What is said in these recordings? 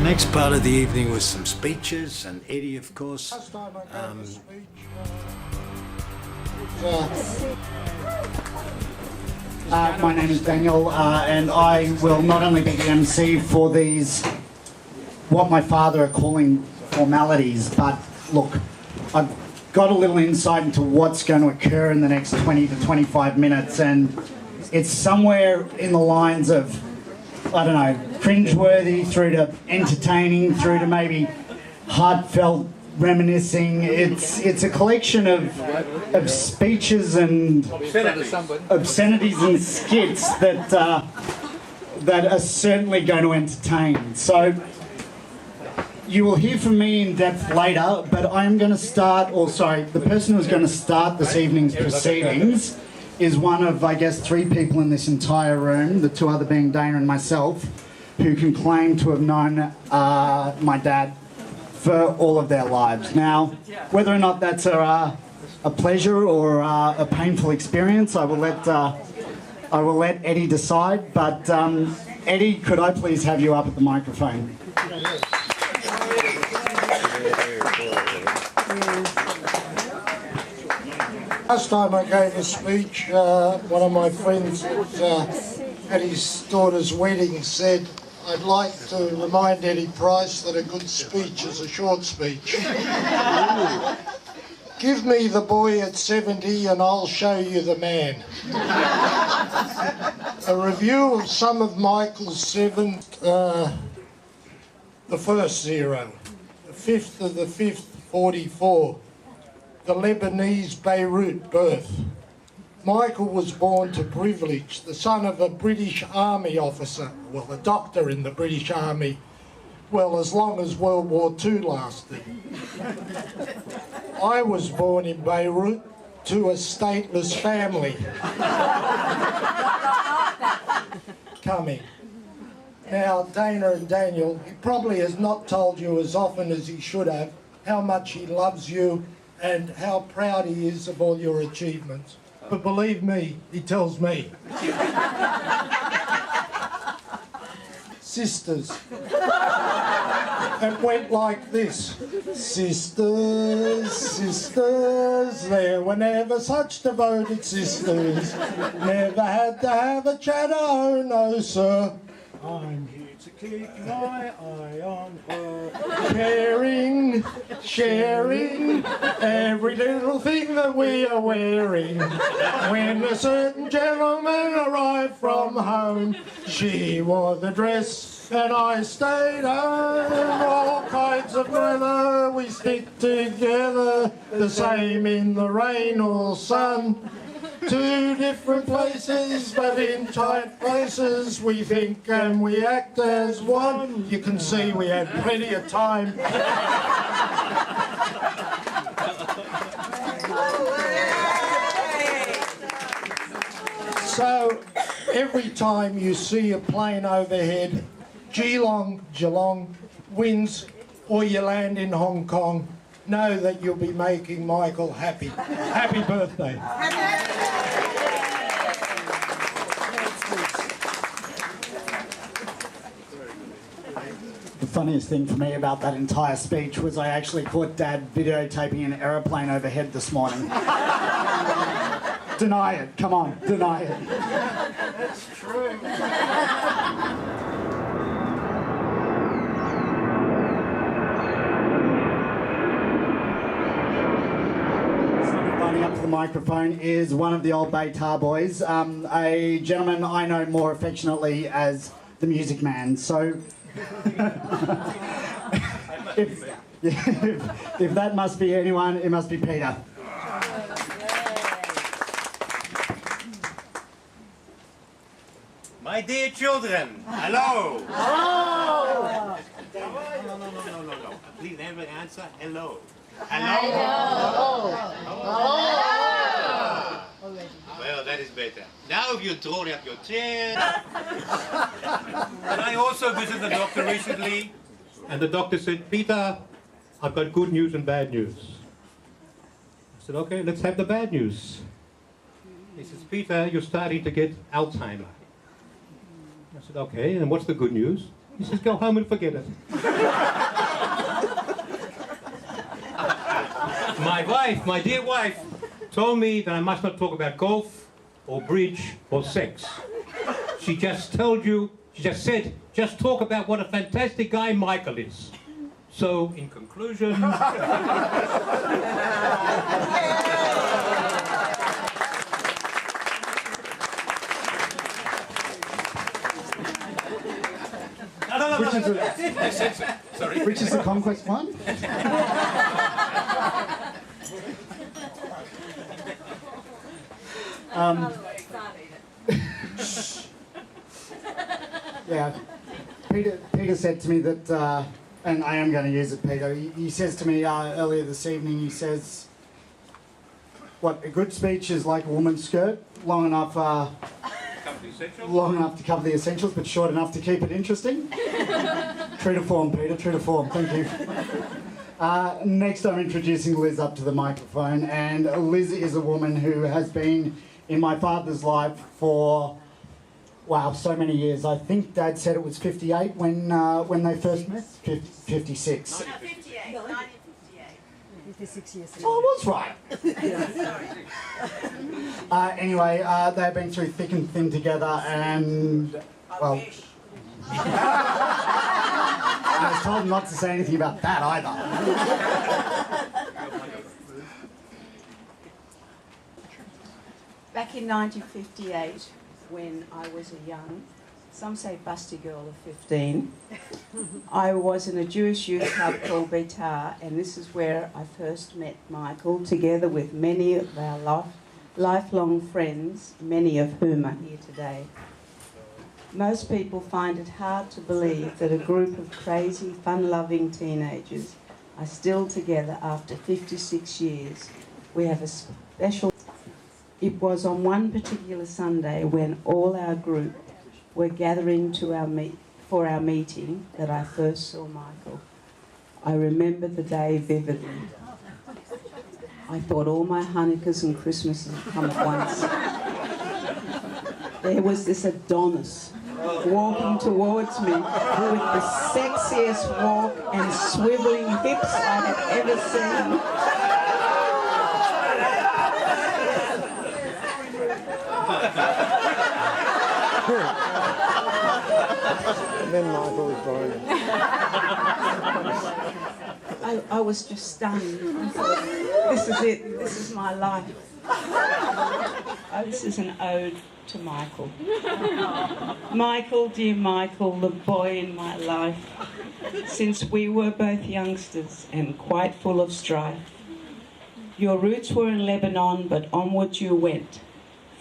Next part of the evening was some speeches, and Eddie, of course. Last time I gave a speech, my name is Daniel, and I will not only be the MC for these, what my father are calling formalities, but look, I've got a little insight into what's going to occur in the next 20 to 25 minutes, and it's somewhere in the lines of, I don't know, cringeworthy through to entertaining, through to maybe heartfelt reminiscing. It's a collection of speeches and obscenities and skits that are certainly going to entertain. So you will hear from me in depth later, but I am going to start, the person who's going to start this evening's proceedings is one of, I guess, three people in this entire room, the two other being Dana and myself, who can claim to have known my dad for all of their lives. Now, whether or not that's a pleasure or a painful experience, I will let Eddie decide. But Eddie, could I please have you up at the microphone? last time I gave a speech, one of my friends at his daughter's wedding said, "I'd like to remind Eddie Price that a good speech is a short speech." Give me the boy at 70 and I'll show you the man. A review of some of Michael's seven, the first 0, the 5th of the 5th, 44, the Lebanese Beirut birth. Michael was born to privilege, the son of a British Army officer, well, a doctor in the British Army, well, as long as World War II lasted. I was born in Beirut to a stateless family. Coming. Now, Dana and Daniel, he probably has not told you as often as he should have how much he loves you and how proud he is of all your achievements. But believe me, he tells me. Sisters. It went like this. Sisters, sisters, there were never such devoted sisters. Never had to have a chatter, oh no, sir. I'm here to keep my eye on her. Caring, sharing, every little thing that we are wearing. When a certain gentleman arrived from home, she wore the dress and I stayed home. All kinds of weather, we stick together, the same in the rain or sun. Two different places, but in tight places, we think and we act as one. You can see we had plenty of time. So, every time you see a plane overhead, Geelong wins, or you land in Hong Kong, know that you'll be making Michael happy. Happy birthday. The funniest thing for me about that entire speech was I actually caught Dad videotaping an aeroplane overhead this morning. Deny it, come on, deny it. That's true. Lining up to the microphone is one of the old Baytar boys, a gentleman I know more affectionately as the Music Man. So, if that must be anyone, it must be Peter. My dear children, hello. Oh! No. Please never answer hello. Well, that is better. Now if you throw up your chair. And I also visited the doctor recently, and the doctor said, "Peter, I've got good news and bad news." I said, "Okay, let's have the bad news." He says, "Peter, you're starting to get Alzheimer." I said, "Okay, and what's the good news?" He says, "Go home and forget it." My wife, my dear wife, told me that I must not talk about golf or bridge or sex. She just said, just talk about what a fantastic guy Michael is. So, in conclusion... Which is the conquest one? Yeah, Peter said to me that, and I am going to use it, Peter. He says to me earlier this evening, he says, what, a good speech is like a woman's skirt, long enough to cover the essentials, but short enough to keep it interesting. True to form, Peter, true to form, thank you. Next I'm introducing Liz up to the microphone, and Liz is a woman who has been in my father's life for, wow, so many years. I think Dad said it was 58 when they first met? 56. 56 years ago. Oh, I was right. Anyway, they've been through thick and thin together, and, well... I was told not to say anything about that either. Back in 1958, when I was a young, some say busty girl of 15, I was in a Jewish youth club called Beitar, and this is where I first met Michael, together with many of our lifelong friends, many of whom are here today. Most people find it hard to believe that a group of crazy, fun-loving teenagers are still together after 56 years. We have a special... It was on one particular Sunday when all our group were gathering for our meeting that I first saw Michael. I remember the day vividly. I thought all my Hanukkahs and Christmases had come at once. There was this Adonis walking towards me with the sexiest walk and swiveling hips I had ever seen. And then Michael was born. I was just stunned. I thought, this is it, this is my life. Oh, this is an ode to Michael. Michael, dear Michael, the boy in my life, since we were both youngsters and quite full of strife. Your roots were in Lebanon, but onward you went,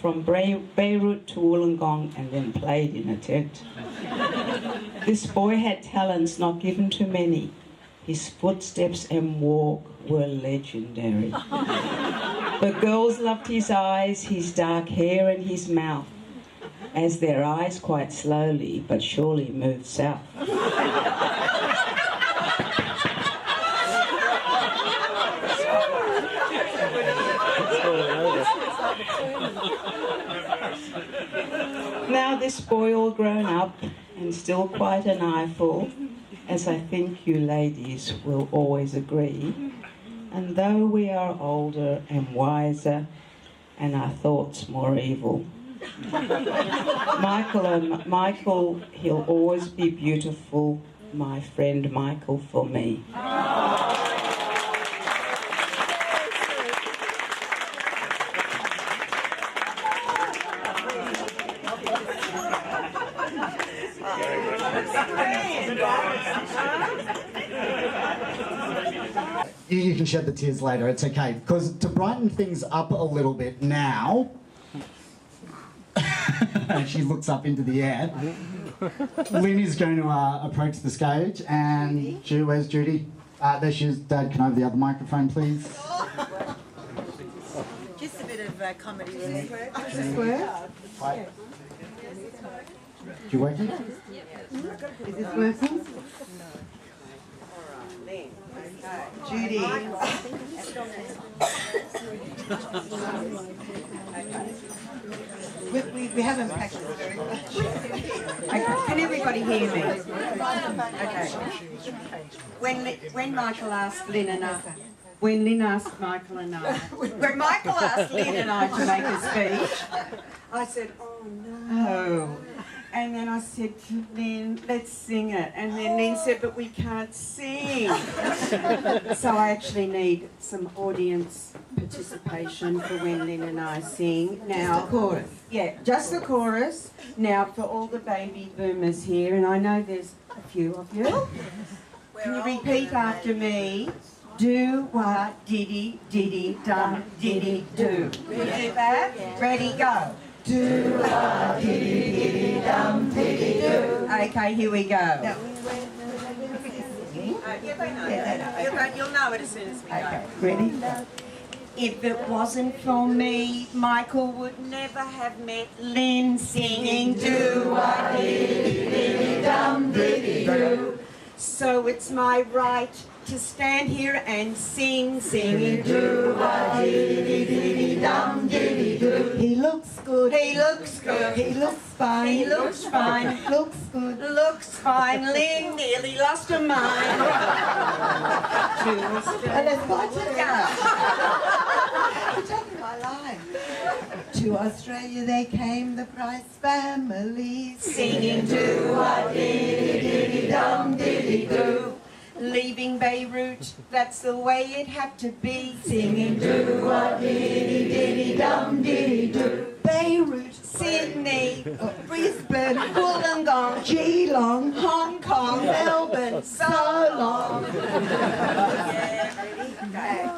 from Beirut to Wollongong, and then played in a tent. This boy had talents not given to many. His footsteps and walk were legendary. The girls loved his eyes, his dark hair and his mouth, as their eyes quite slowly but surely moved south. Now this boy all grown up and still quite an eyeful, as I think you ladies will always agree, and though we are older and wiser and our thoughts more evil, Michael, he'll always be beautiful, my friend Michael for me. You can shed the tears later, it's okay. Because to brighten things up a little bit now, and she looks up into the air, Lynn is going to approach the stage, and where's Judy? There she is. Dad, can I have the other microphone, please? Just a bit of comedy. Do you work it? Is this working? Judy. We haven't practiced very much. Okay, can everybody hear me? Okay. When Michael asked Lynn and I, when Michael asked Lynn and I to make a speech, I said, oh no. And then I said to Lynn, let's sing it. And then Lynn said, but we can't sing. So I actually need some audience participation for when Lynn and I sing. Now, just the chorus. Yeah, just the chorus. Now, for all the baby boomers here, and I know there's a few of you, can you repeat after me? Do what diddy diddy dum diddy do. Can you do that? Ready, go. Do what diddy diddy dum diddy do. Okay, here we go. You'll know it as soon as we go. Ready? If it wasn't for me, Michael would never have met Lynn singing do what diddy diddy dum diddy do. So it's my right to stand here and singing do what diddy diddy dum diddy do. He looks good. He looks good. He looks fine. He looks fine. Looks good. Looks fine. Lynn nearly lost her mind. And let's go to You're taking my line. To Australia they came, the Price family, singing do what diddy diddy dum diddy do. Leaving Beirut, that's the way it had to be, singing do what diddy diddy dum diddy do. Beirut, Sydney, Brisbane, Wollongong, Geelong, Hong Kong, Melbourne, so long. Yeah, ready?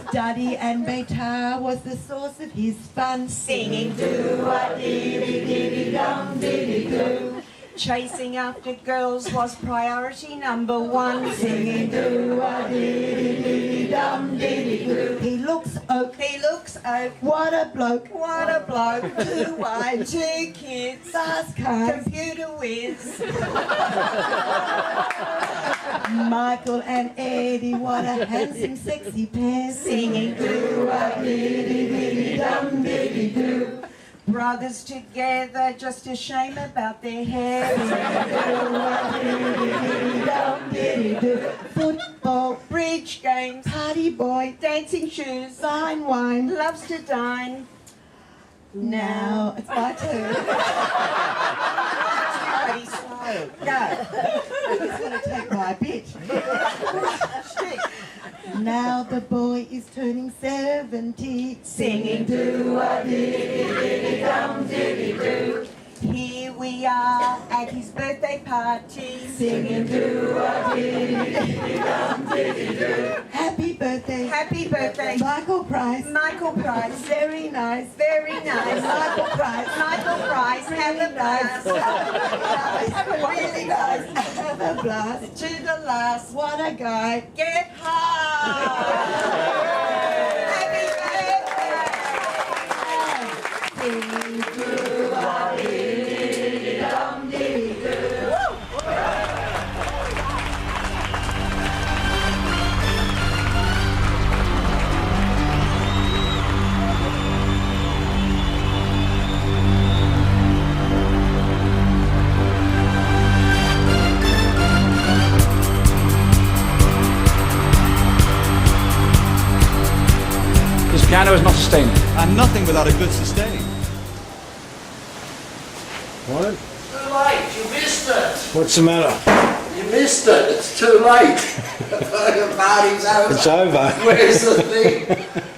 Study and Beitar was the source of his fun, singing do what diddy diddy dum diddy do. Chasing after girls was priority number one, singing do what diddy diddy dum diddy do. He looks oak, what a bloke, 2 wine, 2 kids, fast cars, computer whiz. Michael and Eddie, what a handsome sexy pair, singing do what diddy diddy dum diddy do. Brothers together, just a shame about their hair. Football, bridge games, party boy, dancing shoes, fine wine, loves to dine. Now it's my turn. Pretty slow. Go. He's going to take my bit. Now the boy is turning 70, singing do a diddy diddy dum diddy do. Here we are at his birthday party, singing do a diddy diddy dum diddy do. Happy birthday, Michael Price, very nice, Michael Price, have a blast, really nice, have a blast, to the last, what a guy, get high. Happy birthday, singing do a diddy dum diddy do. This piano is not sustained. And nothing without a good sustain. What? Too late, you missed it. What's the matter? You missed it, it's too late. The party's over. It's over. Where's the thing?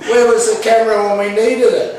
Where was the camera when we needed it?